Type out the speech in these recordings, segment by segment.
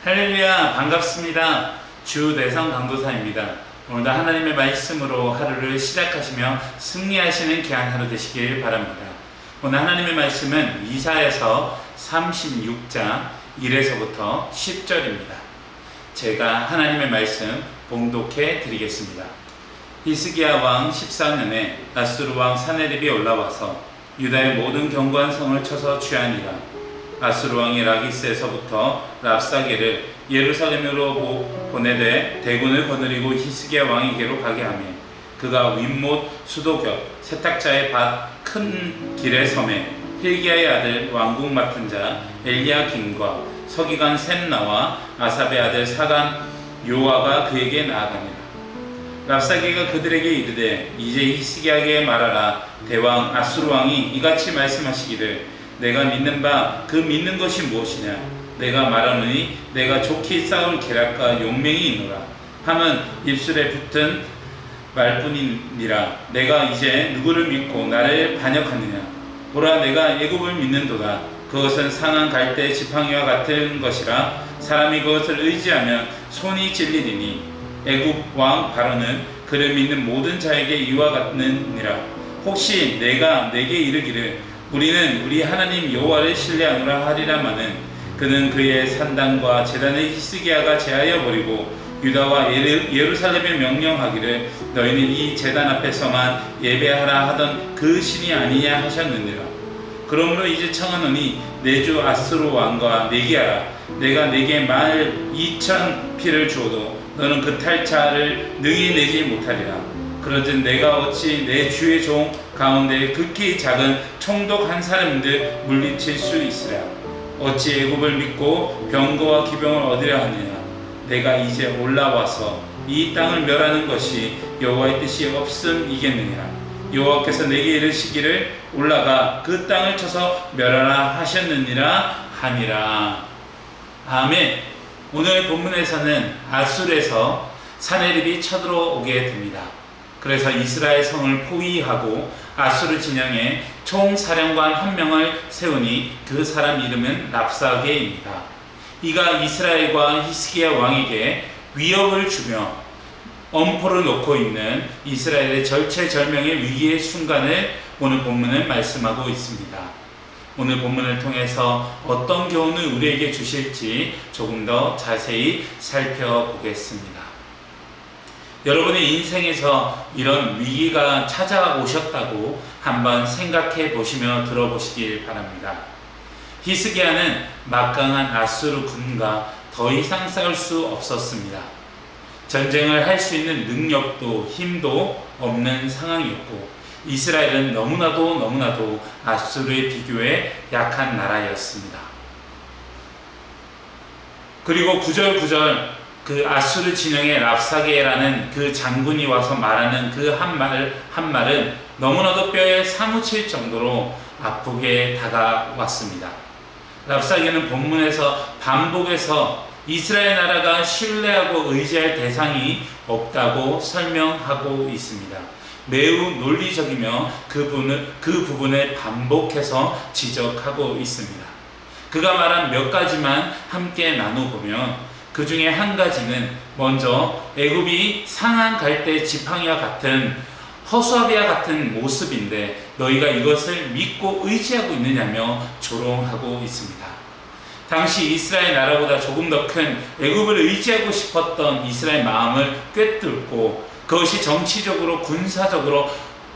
할렐루야, 반갑습니다. 주 내성 강도사입니다. 오늘도 하나님의 말씀으로 하루를 시작하시며 승리하시는 귀한 하루 되시길 바랍니다. 오늘 하나님의 말씀은 이사야서 36장 1에서부터 10절입니다. 제가 하나님의 말씀 봉독해 드리겠습니다. 히스기야 왕 14년에 아수르 왕 사네립이 올라와서 유다의 모든 견고한 성을 쳐서 취하니라. 아수르 왕이 라기스에서부터 랍사게를 예루살렘으로 보내되 대군을 거느리고 히스기야 왕에게로 가게 하며 그가 윗못 수도 곁 세탁자의 밭 큰 길의 섬에 hil기야의 아들 왕궁 맡은 자 엘리야김과 서기관 셈나와 아삽의 아들 사간 요아가 그에게 나아가니라. 랍사게가 그들에게 이르되 이제 히스기야에게 말하라. 대왕 아수르 왕이 이같이 말씀하시기를 내가 믿는 바 그 믿는 것이 무엇이냐. 내가 말하노니 내가 좋게 싸울 계략과 용맹이 있노라 함은 입술에 붙은 말뿐이니라. 내가 이제 누구를 믿고 나를 반역하느냐. 보라, 내가 애굽을 믿는도다. 그것은 상한 갈대 지팡이와 같은 것이라 사람이 그것을 의지하면 손이 찔리리니 애굽 왕 바로는 그를 믿는 모든 자에게 이와 같느니라. 혹시 내가 내게 이르기를 우리는 우리 하나님 여호와를 신뢰하노라 하리라마는 그는 그의 산당과 제단을 히스기야가 제하여 버리고 유다와 예루살렘에 명령하기를 너희는 이 제단 앞에서만 예배하라 하던 그 신이 아니냐 하셨느니라. 그러므로 이제 청하노니 내 주 아수르 왕과 내기하라. 내가 내게 말 2,000 피를 주어도 너는 그 탈차를 능히 내지 못하리라. 그러든 내가 어찌 내 주의 종 가운데 극히 작은 총독 한 사람들 물리칠 수 있으랴. 어찌 애굽을 믿고 병거와 기병을 얻으려 하느냐. 내가 이제 올라와서 이 땅을 멸하는 것이 여호와의 뜻이 없음이겠느냐. 여호와께서 내게 이르시기를 올라가 그 땅을 쳐서 멸하라 하셨느니라 하니라. 아멘. 오늘 본문에서는 아수르에서 사네립이 쳐들어오게 됩니다. 그래서 이스라엘 성을 포위하고 아수르 진영에 총사령관 한 명을 세우니 그 사람 이름은 랍사게입니다. 이가 이스라엘과 히스기야 왕에게 위협을 주며 엄포를 놓고 있는 이스라엘의 절체절명의 위기의 순간을 오늘 본문은 말씀하고 있습니다. 오늘 본문을 통해서 어떤 교훈을 우리에게 주실지 조금 더 자세히 살펴보겠습니다. 여러분의 인생에서 이런 위기가 찾아오셨다고 한번 생각해 보시며 들어보시길 바랍니다. 히스기야는 막강한 아수르 군과 더 이상 싸울 수 없었습니다. 전쟁을 할 수 있는 능력도 힘도 없는 상황이었고 이스라엘은 너무나도 아수르에 비교해 약한 나라였습니다. 그리고 구절구절 그 아수르 진영의 랍사게라는 그 장군이 와서 말하는 그 한 말은 너무나도 뼈에 사무칠 정도로 아프게 다가왔습니다. 랍사게는 본문에서 반복해서 이스라엘 나라가 신뢰하고 의지할 대상이 없다고 설명하고 있습니다. 매우 논리적이며 그 부분을 반복해서 지적하고 있습니다. 그가 말한 몇 가지만 함께 나눠보면 그 중에 한 가지는 먼저 애굽이 상한 갈대 지팡이와 같은 허수아비와 같은 모습인데 너희가 이것을 믿고 의지하고 있느냐며 조롱하고 있습니다. 당시 이스라엘 나라보다 조금 더 큰 애굽을 의지하고 싶었던 이스라엘 마음을 꿰뚫고 그것이 정치적으로 군사적으로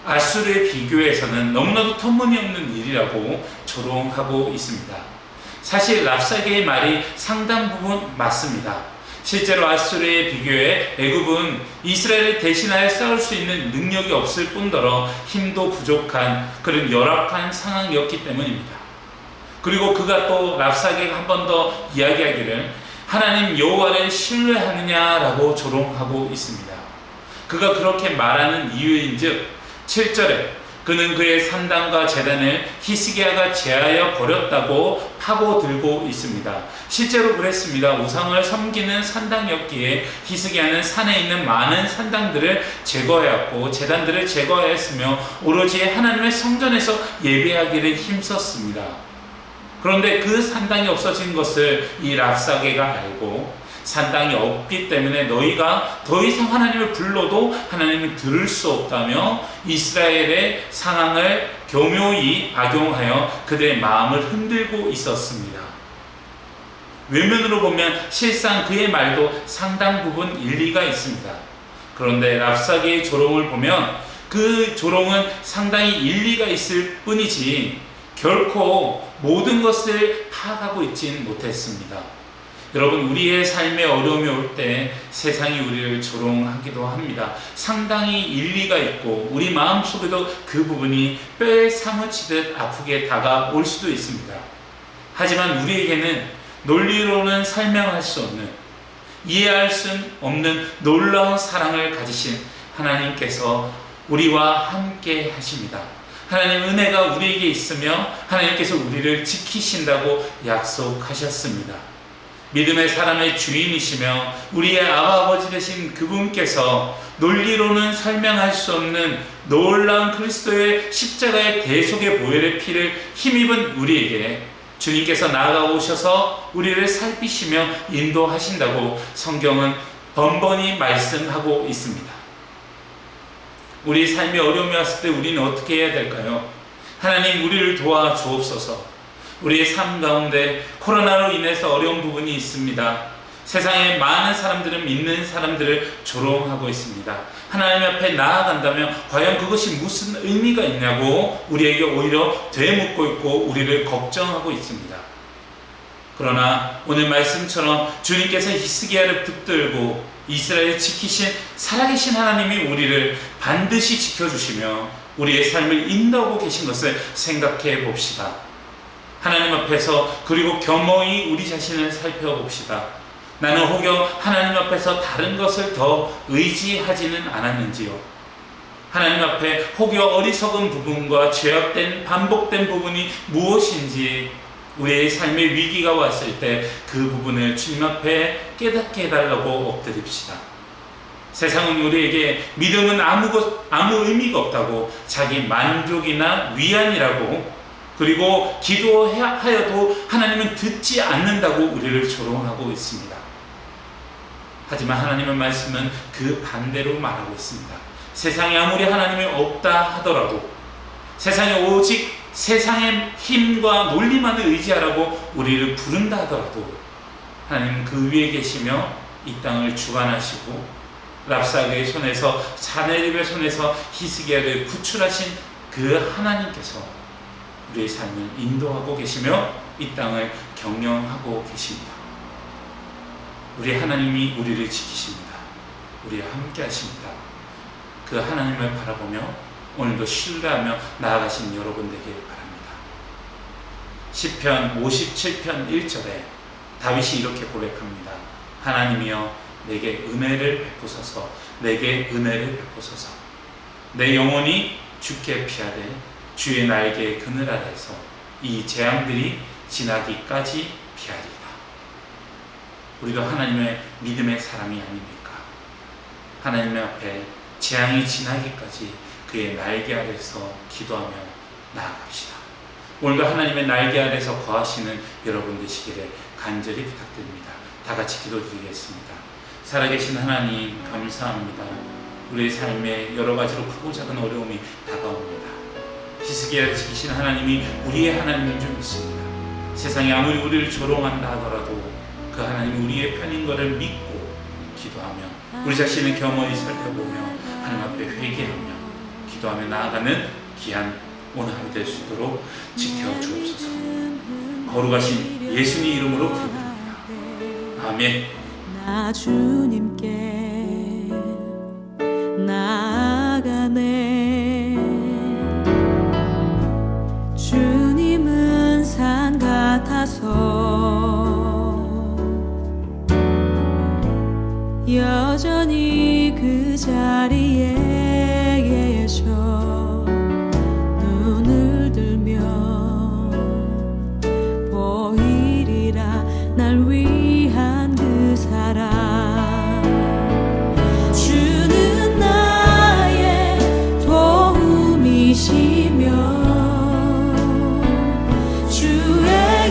아수르에 비교해서는 너무나도 터무니없는 일이라고 조롱하고 있습니다. 사실 랍사게의 말이 상당 부분 맞습니다. 실제로 아수르에 비교해 애굽은 이스라엘을 대신하여 싸울 수 있는 능력이 없을 뿐더러 힘도 부족한 그런 열악한 상황이었기 때문입니다. 그리고 그가 또 랍사게가 한 번 더 이야기하기를 하나님 여호와를 신뢰하느냐라고 조롱하고 있습니다. 그가 그렇게 말하는 이유인즉 7절에 그는 그의 산당과 제단을 히스기야가 제하여 버렸다고 파고들고 있습니다. 실제로 그랬습니다. 우상을 섬기는 산당이었기에 히스기야는 산에 있는 많은 산당들을 제거하였고 제단들을 제거하였으며 오로지 하나님의 성전에서 예배하기를 힘썼습니다. 그런데 그 산당이 없어진 것을 이 랍사게가 알고, 산당이 없기 때문에 너희가 더 이상 하나님을 불러도 하나님을 들을 수 없다며 이스라엘의 상황을 교묘히 악용하여 그들의 마음을 흔들고 있었습니다. 외면으로 보면 실상 그의 말도 상당 부분 일리가 있습니다. 그런데 랍사게의 조롱을 보면 그 조롱은 상당히 일리가 있을 뿐이지 결코 모든 것을 파악하고 있지는 못했습니다. 여러분, 우리의 삶에 어려움이 올 때 세상이 우리를 조롱하기도 합니다. 상당히 일리가 있고 우리 마음속에도 그 부분이 뼈에 사무치듯 아프게 다가올 수도 있습니다. 하지만 우리에게는 논리로는 설명할 수 없는, 이해할 수 없는 놀라운 사랑을 가지신 하나님께서 우리와 함께 하십니다. 하나님 은혜가 우리에게 있으며 하나님께서 우리를 지키신다고 약속하셨습니다. 믿음의 사람의 주인이시며 우리의 아버지 되신 그분께서 논리로는 설명할 수 없는 놀라운 그리스도의 십자가의 대속의 보혈의 피를 힘입은 우리에게 주님께서 나아가오셔서 우리를 살피시며 인도하신다고 성경은 번번이 말씀하고 있습니다. 우리 삶에 어려움이 왔을 때 우리는 어떻게 해야 될까요? 하나님, 우리를 도와주옵소서. 우리의 삶 가운데 코로나로 인해서 어려운 부분이 있습니다. 세상에 많은 사람들은 믿는 사람들을 조롱하고 있습니다. 하나님 앞에 나아간다면 과연 그것이 무슨 의미가 있냐고 우리에게 오히려 되묻고 있고 우리를 걱정하고 있습니다. 그러나 오늘 말씀처럼 주님께서 히스기야를 붙들고 이스라엘을 지키신 살아계신 하나님이 우리를 반드시 지켜주시며 우리의 삶을 인도하고 계신 것을 생각해 봅시다. 하나님 앞에서 그리고 겸허히 우리 자신을 살펴봅시다. 나는 혹여 하나님 앞에서 다른 것을 더 의지하지는 않았는지요? 하나님 앞에 혹여 어리석은 부분과 죄악된 반복된 부분이 무엇인지 우리의 삶의 위기가 왔을 때 그 부분을 주님 앞에 깨닫게 해달라고 엎드립시다. 세상은 우리에게 믿음은 아무 의미가 없다고, 자기 만족이나 위안이라고, 그리고 기도하여도 하나님은 듣지 않는다고 우리를 조롱하고 있습니다. 하지만 하나님의 말씀은 그 반대로 말하고 있습니다. 세상에 아무리 하나님이 없다 하더라도, 세상에 오직 세상의 힘과 논리만을 의지하라고 우리를 부른다 하더라도 하나님은 그 위에 계시며 이 땅을 주관하시고 랍사게의 손에서, 사네립의 손에서 히스기야를 구출하신 그 하나님께서 우리의 삶을 인도하고 계시며 이 땅을 경영하고 계십니다. 우리 하나님이 우리를 지키십니다. 우리와 함께 하십니다. 그 하나님을 바라보며 오늘도 신뢰하며 나아가신 여러분 되길 바랍니다. 시편 57편 1절에 다윗이 이렇게 고백합니다. 하나님이여 내게 은혜를 베푸소서, 내게 은혜를 베푸소서. 내 영혼이 주께 피하되 주의 날개의 그늘 아래서 이 재앙들이 지나기까지 피하리라. 우리도 하나님의 믿음의 사람이 아닙니까? 하나님의 앞에 재앙이 지나기까지 그의 날개 아래서 기도하며 나아갑시다. 오늘도 하나님의 날개 아래서 거하시는 여러분 되시기를 간절히 부탁드립니다. 다 같이 기도드리겠습니다. 살아계신 하나님, 감사합니다. 우리의 삶에 여러 가지로 크고 작은 어려움이 다가옵니다. 히스기야를 지키신 하나님이 우리의 하나님인 줄 믿습니다. 세상이 아무리 우리를 조롱한다 하더라도 그 하나님이 우리의 편인 것을 믿고 기도하며 우리 자신을 겸허히 살펴보며 하나님 앞에 회개하며 기도하며 나아가는 귀한 오늘 하루 될 수 있도록 지켜주옵소서. 거룩하신 예수님 이름으로 기도드립니다. 아멘. 나 주님께 나아가네. 주님은 산 같아서 여전히 그 자리에 계셔. 눈을 들면 보이리라 날 위한 그 사랑. 주는 나의 도움이시며 주의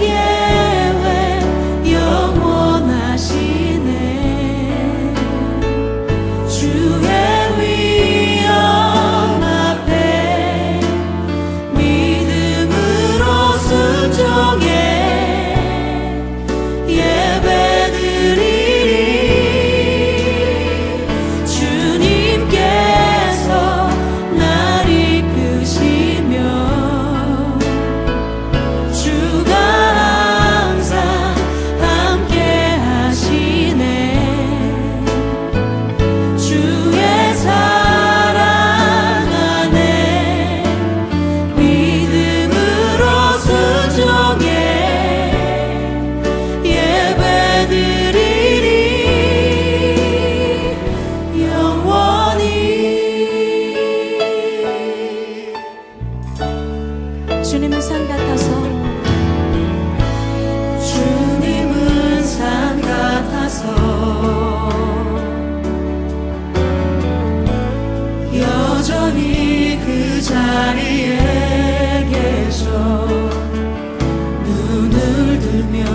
믿으며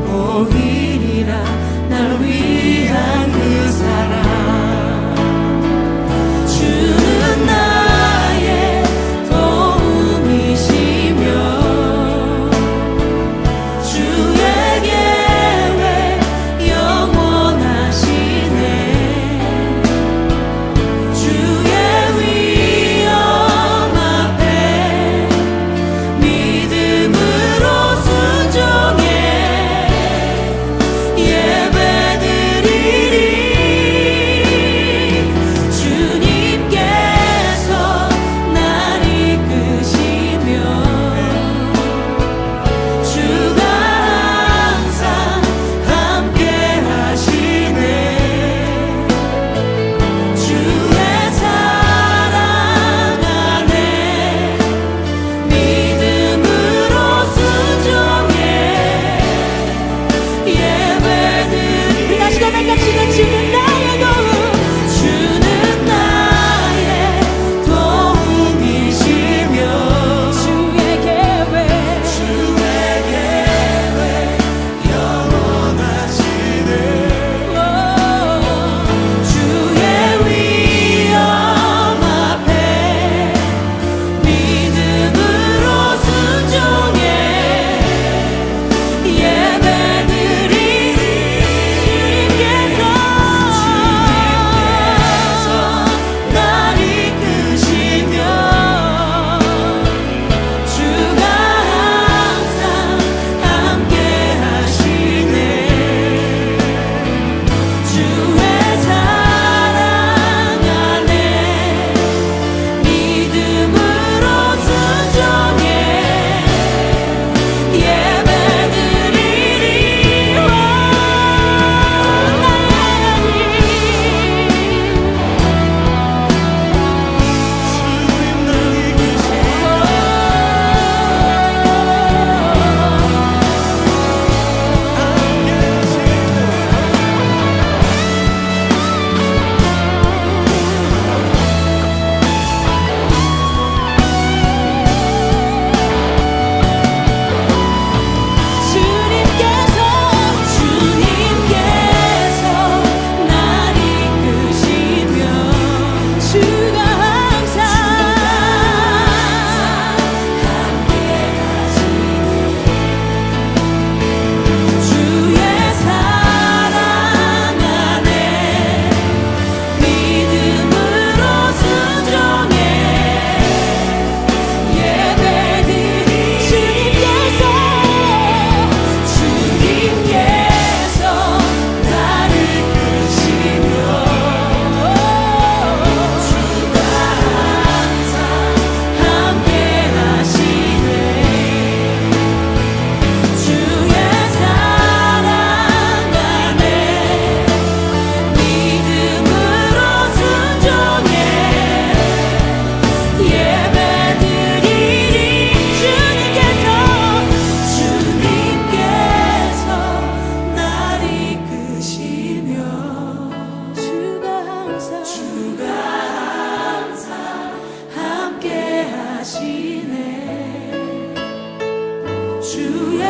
보이리라 날 위한 그 사랑 주는 나의 도움이시며 주의 계획 영원하시네 주의 위엄 앞에 믿음으로 순종해 예배드리리 주님께서 날 이끄시며 주가 항상 함께 하시네 주의 사랑 안에 믿음으로 순종해 예배드리 우리 다시 고백합시다 주는 나의 도움 주는 나의 도움이시며 주의 계획 영원하시네 주의 위엄 앞에 믿음으로 순종해 예배드리리 주님께서 날 이끄시며 주가 항상 함께 하시네 주의 사랑 안에 믿음으로 순종해 예배드리리 주님께서 날 이끄시며 주가 항상 함께 하시네 주의 사랑 안에 믿음으로 순종해 예배드리 주님께서 날 이끄시며 주가 항상 함께 하시네 주의 사랑 안에 믿음으로 순종해 예배드리리 주님께서 날 이끄시며 주가 항상 함께 하시네 주의